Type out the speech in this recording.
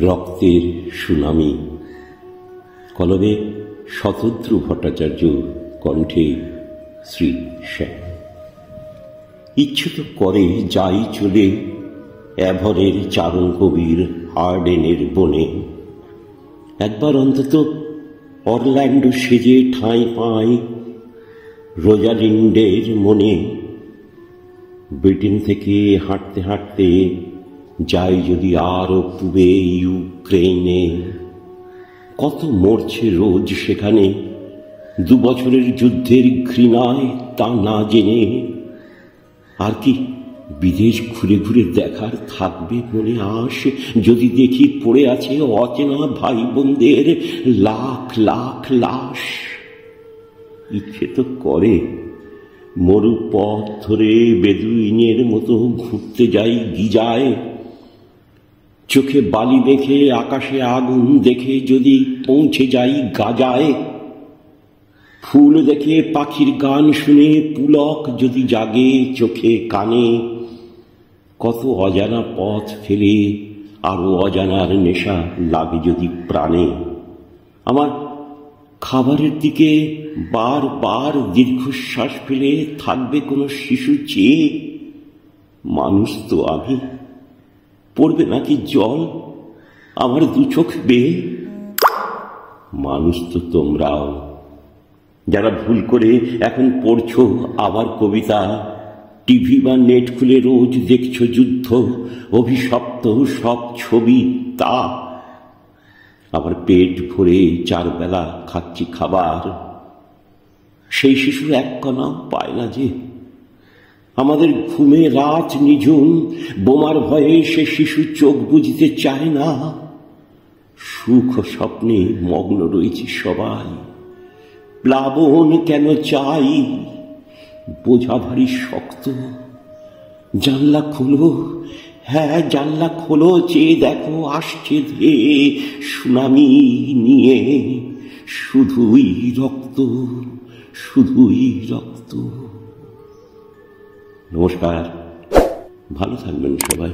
রক্তের সুনামি। কলমে শতদ্রু ভট্টাচার্য, কণ্ঠে শ্রী শ্যাম। ইচ্ছে তো করে যাই চলে অ্যাভনের চারণ কবির হার্ডেনের বনে, একবার অন্তত অরল্যান্ডো সেজে ঠাঁই পাই রোজালিন্ডের মনে। ব্রিটেন থেকে হাঁটতে হাঁটতে যাই যদি আরো পূবে ইউক্রেনে, কত মরছে রোজ সেখানে 2 বছরের যুদ্ধের ঘৃণায় তা না জেনে। আর কি বিদেশ ঘুরে ঘুরে দেখার থাকবে মনে আস, যদি দেখি পড়ে আছে অচেনা ভাই বোনদের লাখ লাখ লাশ। ইচ্ছে তো করে মরু পথ ধরে বেদুইনের মতো ঘুরতে যাই গিজায়, চোখে বালি মেখে আকাশে আগুন দেখে যদি পৌঁছে যাই গাজায়। ফুল দেখে পাখির গান শুনে পুলক যদি জাগে চোখে কানে, কত অজানা পথ ফেলে আরো অজানার নেশা লাগে যদি প্রাণে। আমার খাবারের দিকে বারবার দীর্ঘশ্বাস ফেলে থাকবে কোনো শিশু চেয়ে। মানুষ তো আমি, পড়বে নাকি জল আমার 2 চোখ বেয়ে? মানুষ তো তোমরাও, যারা ভুল করে এখন পড়ছো আবার কবিতা, টিভি বা নেট খুলে রোজ দেখছো যুদ্ধ, অভিশপ্ত সব ছবি তা। আবার পেট ভরে 4 বেলা খাচ্ছি খাবার, সেই শিশুর এক কণাও পায় না যে। আমাদের ঘুমে রাত নিঝুম, বোমার ভয়ে সে শিশু চোখ বুঝতে চায় না। সুখ স্বপ্নে মগ্ন রয়েছে সবাই, প্লাবন কেন চাই? বোঝা ভারী শক্ত। জানলা খোলো, হ্যাঁ জানলা খোলো, চেয়ে দেখো আসছে ধেয়ে সুনামি নিয়ে। শুধুই রক্ত, শুধুই রক্ত। নমস্কার, ভালো থাকবেন সবাই।